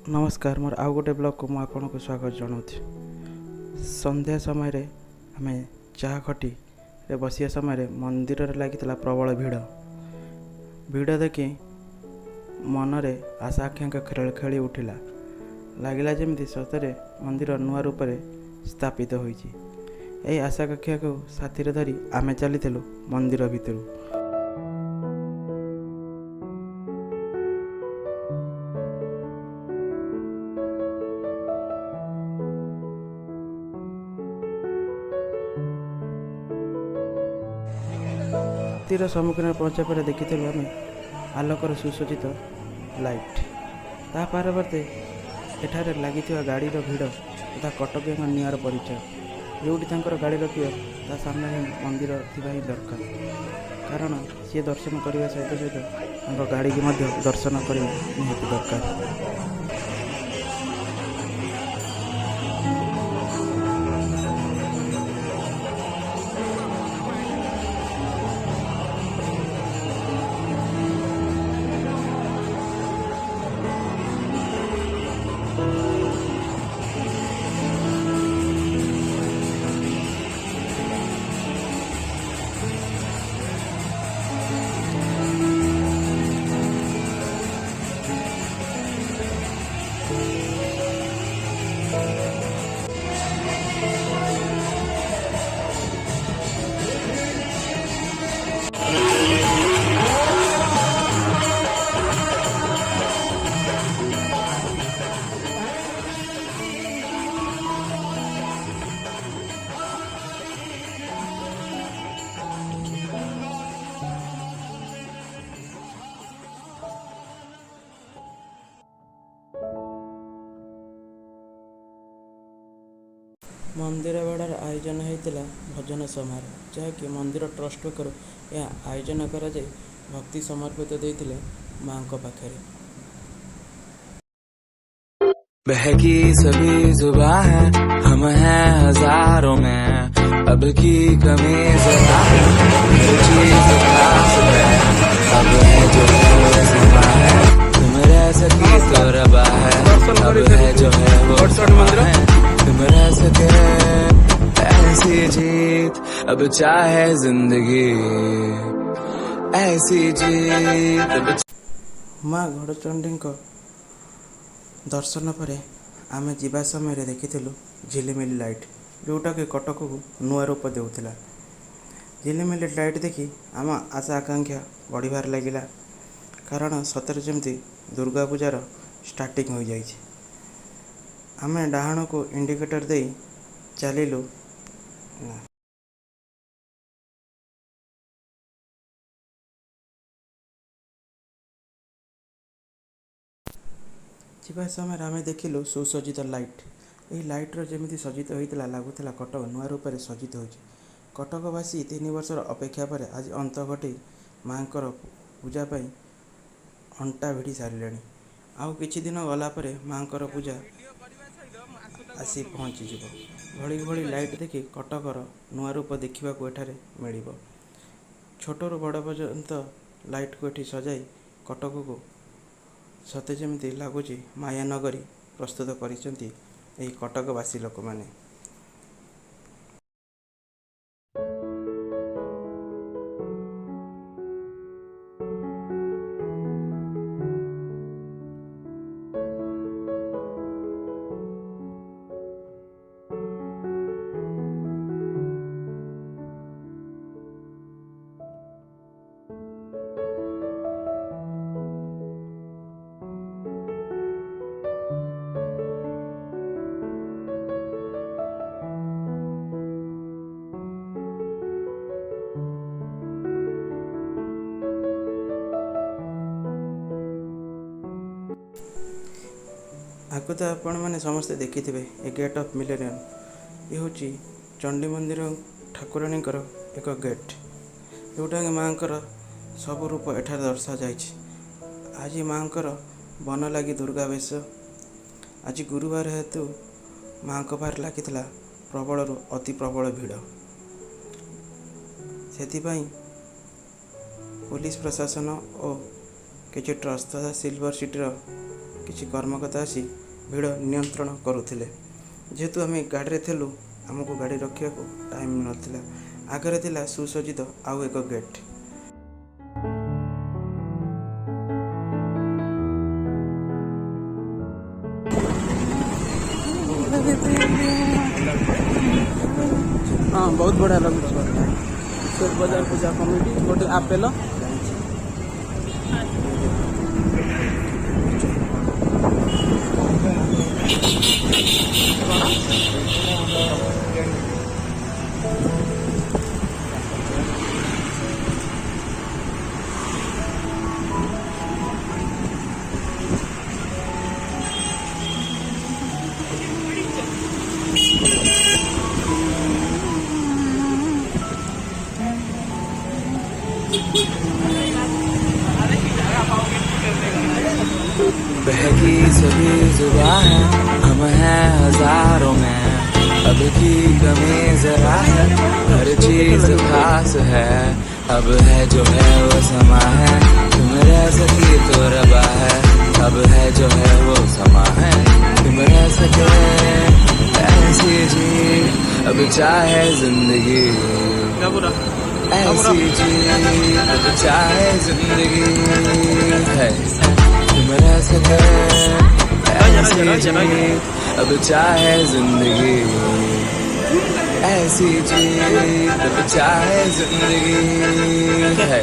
नमस्कार मोर आउ गोटे ब्लॉग को मुझे आपन को स्वागत जनाऊँ। संध्या समय रे आमे चाह खटी रे बसिया समय मंदिर रे लगी प्रबल भिड़ देखि मनरे आशा आकांक्षा खेली उठिला। लगिला जमी सतरे मंदिर नुआ रूप से स्थापित होइछि। एही आशा आकांक्षा को साथी धरी आमे चली मंदिर भितर। मंदिर सम्मुखीन पहुँचा पर देखी आम आलोकर सुसज्जित लाइट ता पारवर्ते एठारे लगी गाड़ी भिड़ तथा कटक निआर परिचय। जोटी गाड़ी रखिए ता सामने ही मंदिर थिबा ही दरकार, कारण सी दर्शन करने सहित सहित गाड़ी की दर्शन करने निहाती दरकार। मंदिर बेड़ार आयोजन होता भजन समारोह, जहाँकि मंदिर ट्रस्ट पक्षर यह आयोजन कर भक्ति समर्पित देते माँ पाखे। बहकी सभी जुबां है, हम हैं हजारों में, अब की कमी जरा है, हर चीज खास है, अब है जो है सिवा है, तुम रह सकी तो रबा है, अब है जो है वो है, तुम रह सके ऐसी जीत, अब चाहे जिंदगी ऐसी जीत। माँ घड़चंडी दर्शन पर आमे जीवा समय देखिलु झिलिमिली लाइट, जोटा कि कटक को नुआ रूप देउथिला। झिलिमिली लाइट देखि आम आशा आकांक्षा बढ़िबार लगिला, कारण सतरे जमती दुर्गा पूजार स्टार्टिंग हो जाइछि। आमे डाहाण को इंडिकेटर दे चलिलु। जीवा समय आमे देखिलु सुसज्जित लाइट। यही लाइट्र जमी सज्जित होता लगुला कटक नुआ रूप से सज्जित हो। कटकवासी 3 वर्षर अपेक्षा पर आज अंत घटी माँ पूजापी अंटा भिड़ी सारे। आउ किछि दिन गलापर माँ पूजा आसी पहुँची भली भली लाइट देखि कटकर नुआ रूप देखा एठारे मिल। छोटू बड़ पर्यंत लाइट को एठी सजाई कटक को सते जमी लगुच माया नगरी प्रस्तुत करिसेंती एही कटकवासी लोक माने। आगु तो आपण मैंने समस्ते देखि ए गेट ऑफ मिलेनियम। ये हूँ चंडी मंदिर ठाकुराणी एक गेट, जोटा कि माँ सब रूप एठार दर्शा जाए। आज माँ बन लगी दुर्गा वेश। आज गुरुवार हेतु माँ पार लगी प्रबल अति प्रबल भिड़। से पुलिस प्रशासन और किसी ट्रस्ट तथा सिल्वर सिटीर किसी कर्मकर्ता आसी भिड़ नियंत्रण करुथिले। जेहेतु आम गाड़ी थिलु आमको गाड़ी रखा टाइम नाला। आगे थिला सुसज्जित आउ एक गेट। हाँ बहुत बढ़िया लगे शेयर बाजार पूजा कमिटी गोटे आपेल बहकी सभी जुबां है, हम हैं हजारों में, अब की कमी जरा है, हर चीज खास है, अब है जो है वो समा है, तुम रह सकी तो रबा है, अब है जो है वो समा है, तुम रह सके ऐसी जी, अब चाहे जिंदगी ऐसी जी, अब चाहे जिंदगी है, तुम रह सके ऐसी जी, अब चाहे जिंदगी ऐसी जी, अब चाहे जिंदगी है।